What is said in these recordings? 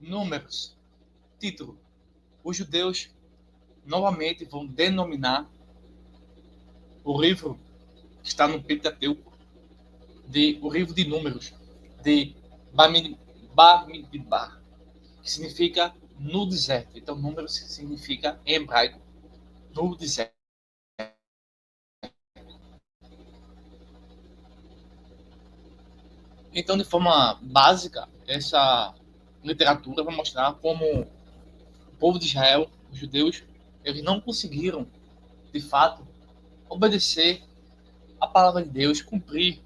Números. Título. Os judeus novamente vão denominar o livro que está no Pentateuco de o livro de Números, de Bamidbar, que significa no deserto. Então, Números significa, em hebraico, no deserto. Então, de forma básica, essa literatura vai mostrar como o povo de Israel, os judeus, eles não conseguiram, de fato, obedecer a palavra de Deus, cumprir,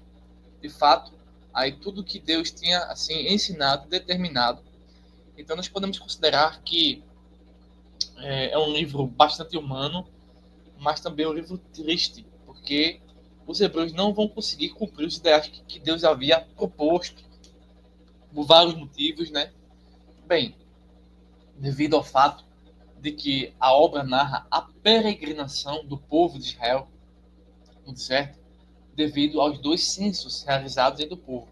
de fato, aí tudo que Deus tinha assim ensinado, determinado. Então, nós podemos considerar que é um livro bastante humano, mas também um livro triste, porque os hebreus não vão conseguir cumprir os ideais que Deus havia proposto, por vários motivos, né? Bem, devido ao fato de que a obra narra a peregrinação do povo de Israel no deserto, devido aos dois censos realizados entre o povo,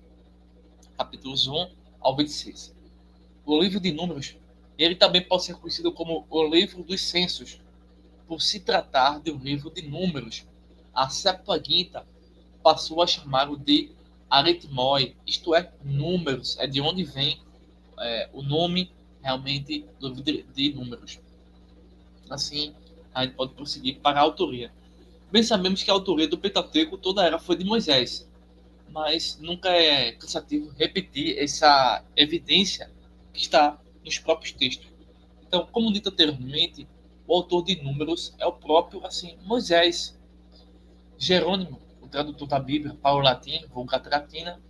capítulos 1 ao 26. O livro de Números, ele também pode ser conhecido como o livro dos censos, por se tratar de um livro de números. A Septuaginta passou a chamá-lo de aritmoi, isto é, números, é de onde vem o nome realmente do livro de números. Assim, a gente pode prosseguir para a autoria. Bem sabemos que a autoria do Pentateuco toda ela foi de Moisés, mas nunca é cansativo repetir essa evidência que está nos próprios textos. Então, como dito anteriormente, o autor de Números é o próprio assim Moisés. Jerônimo, o tradutor da Bíblia para o latim, Vulgata Latina,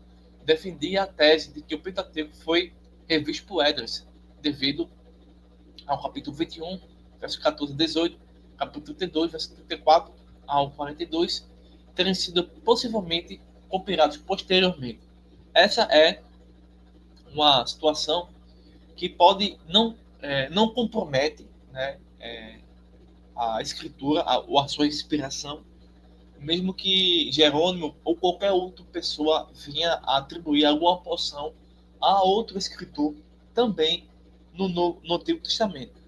defendia a tese de que o Pentateuco foi revisto por Esdras, devido ao capítulo 21, verso 14 a 18, capítulo 32, verso 34 ao 42, terem sido possivelmente compilados posteriormente. Essa é uma situação que pode não compromete, né, a escritura ou a sua inspiração, mesmo que Jerônimo ou qualquer outra pessoa vinha a atribuir alguma porção a outro escritor também no Antigo Testamento.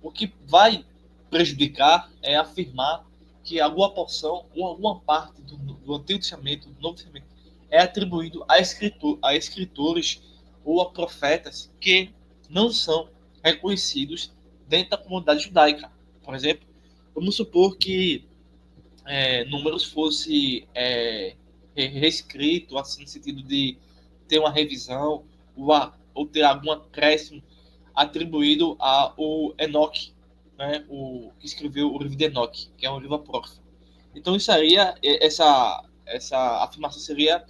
O que vai prejudicar é afirmar que alguma porção ou alguma parte do Antigo Testamento, do Novo Testamento, é atribuído a escritores ou a profetas que não são reconhecidos dentro da comunidade judaica. Por exemplo, vamos supor que Números fosse reescrito, assim, no sentido de ter uma revisão ou ter algum acréscimo atribuído ao Enoque, né, o que escreveu o livro de Enoque, que é um livro apócrifo. Então isso seria essa afirmação seria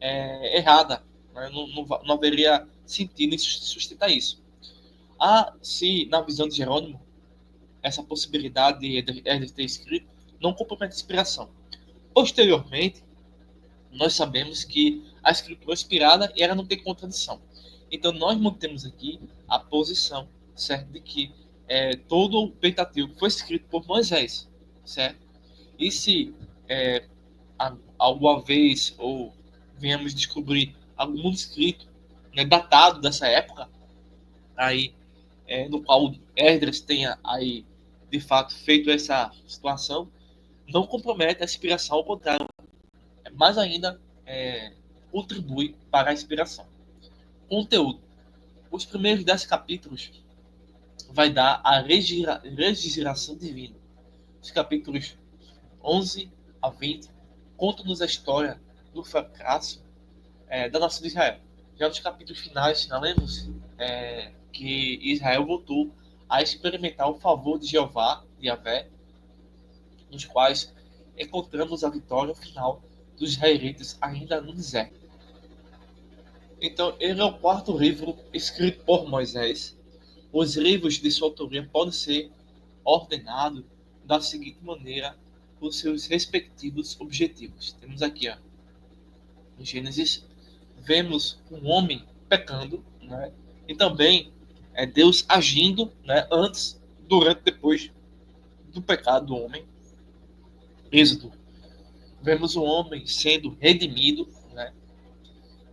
errada, né? Não haveria sentido em sustentar isso. Se na visão de Jerônimo essa possibilidade de ele ter escrito não compromete a inspiração. Posteriormente, nós sabemos que a escritura é inspirada e ela não tem contradição. Então, nós mantemos aqui a posição, certo, de que todo o Pentateuco foi escrito por Moisés, certo? E se alguma vez ou venhamos descobrir algum escrito, né, datado dessa época, aí no qual Esdras tenha aí de fato feito essa situação, não compromete a inspiração, ao contrário, mais ainda contribui para a inspiração. Conteúdo. Os primeiros 10 capítulos vai dar a regeneração divina. Os capítulos 11 a 20 contam-nos a história do fracasso da nação de Israel. Já nos capítulos finais, nós lemos que Israel voltou a experimentar o favor de Jeová, de Yahvé, nos quais encontramos a vitória final dos israelitas ainda no deserto. Então, ele é o quarto livro escrito por Moisés. Os livros de sua autoria podem ser ordenados da seguinte maneira por seus respectivos objetivos. Temos aqui, ó, no Gênesis, vemos um homem pecando, né? E também Deus agindo, né? Antes, durante, depois do pecado do homem. Êxodo, vemos o homem sendo redimido, né?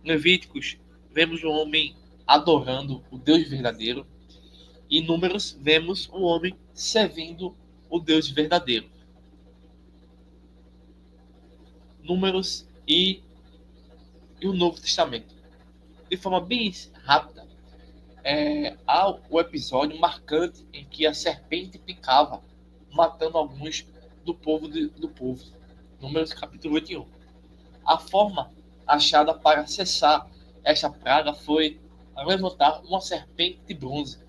Levíticos, vemos o homem adorando o Deus verdadeiro. E em Números, vemos o homem servindo o Deus verdadeiro. Números e o Novo Testamento. De forma bem rápida, há o episódio marcante em que a serpente picava, matando alguns do povo. Números capítulo 81. A forma achada para cessar esta praga foi levantar uma serpente de bronze.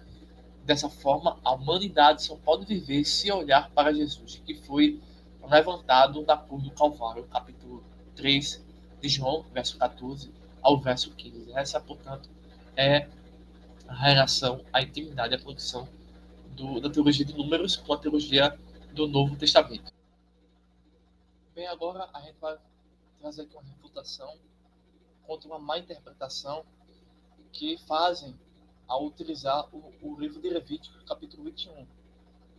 Dessa forma, a humanidade só pode viver se olhar para Jesus, que foi levantado da cruz do Calvário, capítulo 3 de João, verso 14 ao verso 15. Essa, portanto, é a relação, a intimidade, a conexão da teologia de Números com a teologia do Novo Testamento. Bem, agora a gente vai trazer aqui uma refutação contra uma má interpretação que fazem ao utilizar o livro de Levítico, capítulo 21,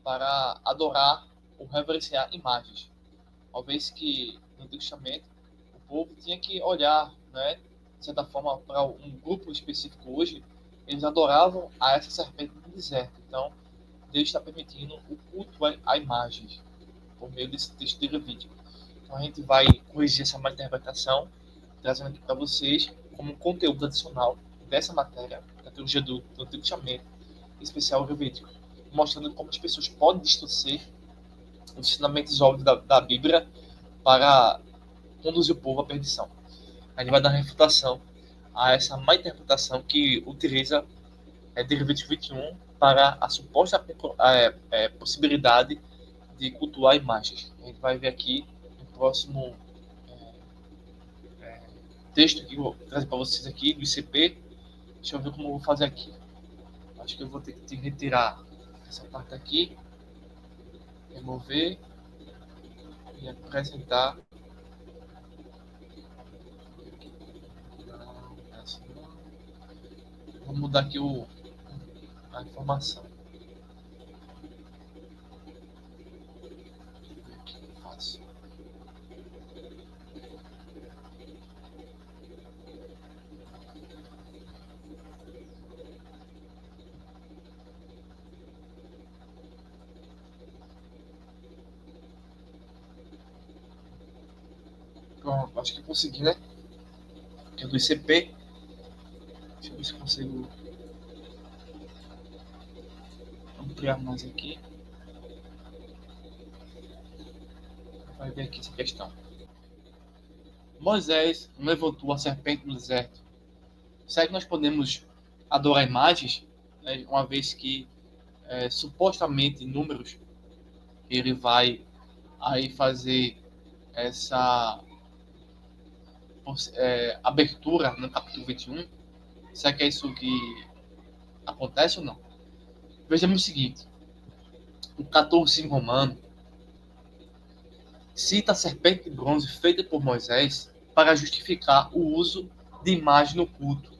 para adorar ou reverenciar imagens. Uma vez que no Antigo Testamento o povo tinha que olhar, né, de certa forma, para um grupo específico hoje, eles adoravam a essa serpente no deserto. Então, Deus está permitindo o culto a imagens por meio desse texto de Levítico. Então, a gente vai corrigir essa má interpretação, trazendo aqui para vocês como um conteúdo adicional dessa matéria, da teologia do Antigo Testamento, em especial o Levítico, mostrando como as pessoas podem distorcer os ensinamentos óbvios da Bíblia para conduzir o povo à perdição. A gente vai dar refutação a essa má interpretação que utiliza de Levítico 21 para a suposta possibilidade de cultuar imagens. A gente vai ver aqui no próximo texto que eu vou trazer para vocês aqui do ICP. Deixa eu ver como eu vou fazer aqui. Acho que eu vou ter que retirar essa parte aqui, remover e apresentar. Vou mudar aqui a informação. Pronto, acho que consegui, né? Que é do ICP. Deixa eu ver se consigo ampliar mais aqui. Vai ver aqui essa questão. Moisés levantou a serpente no deserto. Será que nós podemos adorar imagens, né, uma vez que supostamente em Números ele vai aí fazer essa abertura no capítulo 21? Será que é isso que acontece ou não? Vejamos o seguinte: o 14 romano cita a serpente de bronze feita por Moisés para justificar o uso de imagem no culto.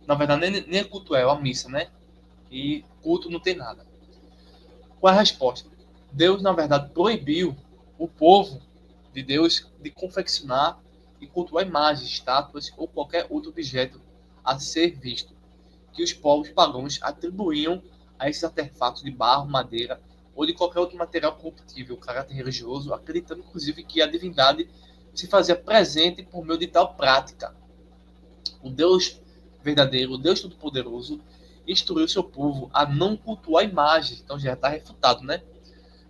Na verdade, nem culto é a missa, né? E culto não tem nada. Qual é a resposta? Deus, na verdade, proibiu o povo de Deus de confeccionar e cultuar imagens, estátuas ou qualquer outro objeto a ser visto, que os povos pagãos atribuíam a esses artefatos de barro, madeira ou de qualquer outro material corruptível, caráter religioso, acreditando inclusive que a divindade se fazia presente por meio de tal prática. O Deus verdadeiro, o Deus Todo-Poderoso, instruiu seu povo a não cultuar imagens. Então já está refutado, né?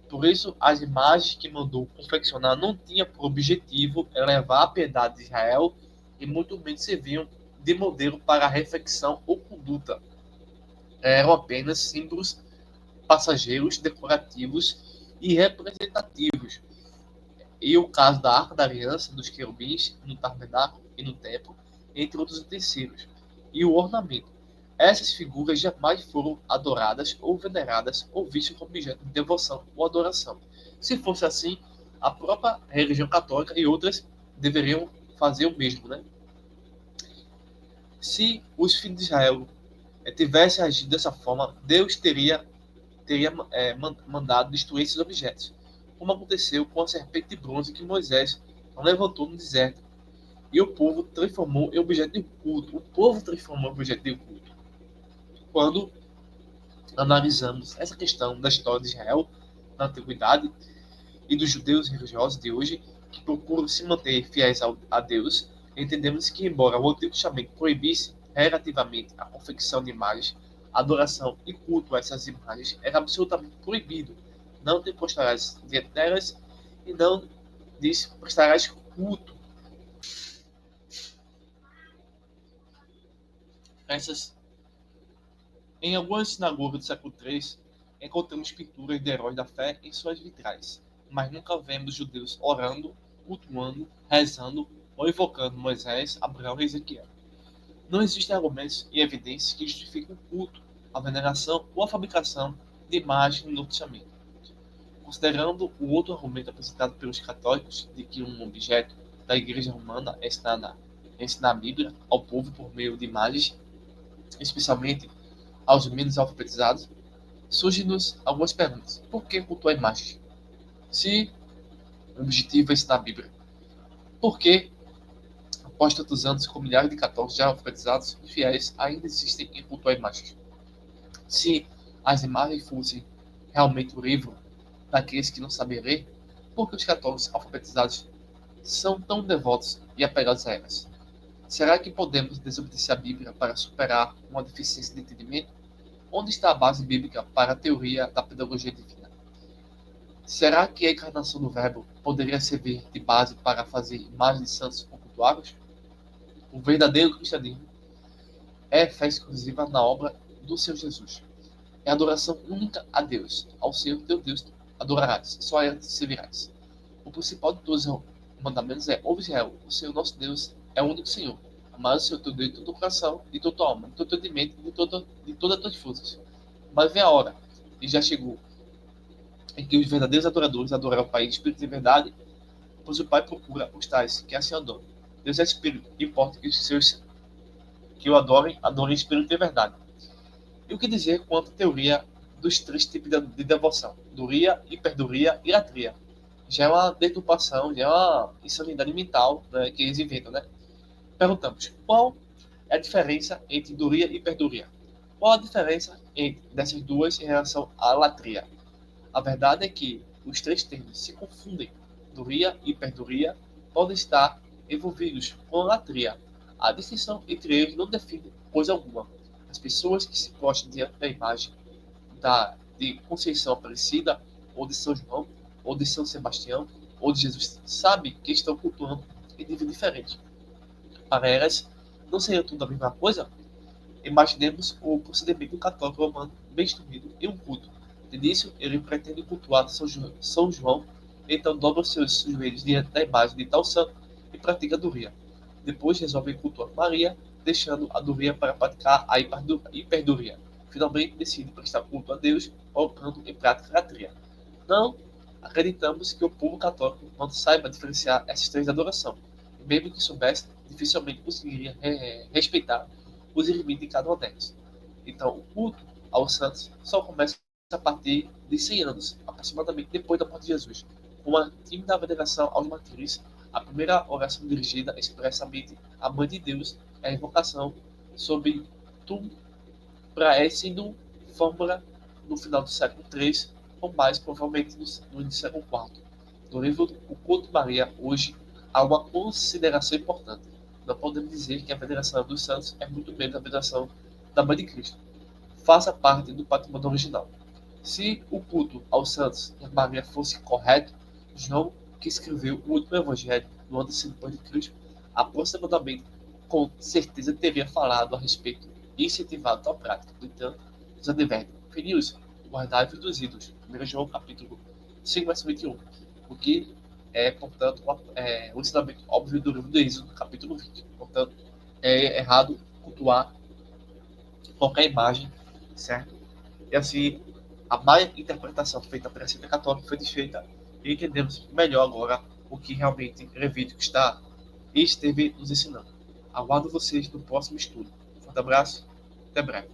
Por isso, as imagens que mandou confeccionar não tinham por objetivo elevar a piedade de Israel e muito menos serviam de modelo para a reflexão ou conduta. Eram apenas símbolos passageiros, decorativos e representativos. E o caso da Arca da Aliança, dos querubins, no tabernáculo e no templo, entre outros utensílios. E o ornamento. Essas figuras jamais foram adoradas ou veneradas ou vistas como objeto de devoção ou adoração. Se fosse assim, a própria religião católica e outras deveriam fazer o mesmo, né? Se os filhos de Israel tivessem agido dessa forma, Deus teria mandado destruir esses objetos, como aconteceu com a serpente de bronze que Moisés levantou no deserto. E o povo transformou em objeto de culto. O povo transformou em objeto de culto. quando analisamos essa questão da história de Israel na antiguidade e dos judeus religiosos de hoje que procuram se manter fiéis a Deus, entendemos que, embora o Antigo Testamento proibisse relativamente a confecção de imagens, adoração e culto a essas imagens era absolutamente proibido. Não te postarás diante delas e não lhes prestarás culto. Em algumas sinagogas do século III, encontramos pinturas de heróis da fé em suas vitrais, mas nunca vemos judeus orando, cultuando, rezando ou invocando Moisés, Abraão e Ezequiel. Não existem argumentos e evidências que justifiquem o culto, a veneração ou a fabricação de imagens no Novo Testamento. Considerando o outro argumento apresentado pelos católicos de que um objeto da Igreja Romana é ensinar a Bíblia ao povo por meio de imagens, especialmente aos menos alfabetizados, surgem-nos algumas perguntas. Por que cultuar imagens? Se o objetivo é ensinar a Bíblia, por que, após tantos anos, com milhares de católicos já alfabetizados e fiéis, ainda insistem em cultuar imagens? Se as imagens fossem realmente o livro daqueles que não sabem ler, por que os católicos alfabetizados são tão devotos e apegados a elas? Será que podemos desobedecer a Bíblia para superar uma deficiência de entendimento? Onde está a base bíblica para a teoria da pedagogia divina? Será que a encarnação do Verbo poderia servir de base para fazer imagens de santos ocultuáveis? O verdadeiro cristianismo é fé exclusiva na obra do Senhor Jesus. É adoração única a Deus. Ao Senhor teu Deus adorarás, só a ele servirás. O principal de todos os mandamentos é: ouve Israel, o Senhor nosso Deus é o único Senhor. Amar o Senhor teu Deus de todo o coração, de toda a tua alma, de todo o entendimento, de todas as tuas forças. Mas vem a hora, e já chegou, em que os verdadeiros adoradores adorarão o Pai em espírito e verdade, pois o Pai procura os tais que assim adoram. Deus é espírito, e importa que os seus que o adorem em espírito e verdade. E o que dizer quanto à teoria dos três tipos de devoção: doria, hiperdoria e latria? Já é uma deturpação, já é uma insanidade mental, né, que eles inventam, né? Perguntamos: qual é a diferença entre doria e hiperdoria? Qual a diferença entre dessas duas em relação à latria? A verdade é que os três termos se confundem. Doria e hiperdoria podem estar envolvidos com a latria. A distinção entre eles não define coisa alguma. As pessoas que se postam diante da imagem de Conceição Aparecida, ou de São João, ou de São Sebastião, ou de Jesus, sabem que estão cultuando em nível diferente. Para elas, não seria tudo a mesma coisa? Imaginemos o procedimento católico romano bem instruído em um culto. De início, ele pretende cultuar São João, então dobra os seus joelhos diante da imagem de tal santo e pratica a doria. Depois resolve cultuar Maria, deixando a doria para praticar a hiperdoria. Finalmente, decide prestar culto a Deus, colocando em prática a latria. Não acreditamos que o povo católico não saiba diferenciar essas três adorações. E mesmo que soubesse, dificilmente conseguiria respeitar os limites de cada uma delas. Então, o culto aos santos só começa a partir de 100 anos, aproximadamente depois da morte de Jesus, com a tímida veneração aos mártires. A primeira oração dirigida expressamente à Mãe de Deus é a invocação sobre Tum Praecidum Fórmula no final do século III, ou mais provavelmente no início do século IV. No livro O Culto de Maria, hoje, há uma consideração importante. Não podemos dizer que a veneração dos santos é muito menos a veneração da Mãe de Cristo. Faça parte do patrimônio original. Se o culto aos santos e a Maria fosse correto, João, que escreveu o último evangelho no ano depois de Cristo, aproximadamente com certeza teria falado a respeito e incentivado tal prática. No entanto, nos adverte: filhos, guardai-vos dos ídolos. 1 João capítulo 5, verso 21. O que é, portanto, o ensinamento óbvio do livro do Êxodo, capítulo 20. Portanto, é errado cultuar qualquer imagem, certo? E assim, a má interpretação feita pela Igreja Católica foi desfeita e entendemos melhor agora o que realmente Levítico está e esteve nos ensinando. Aguardo vocês no próximo estudo. Forte abraço, até breve.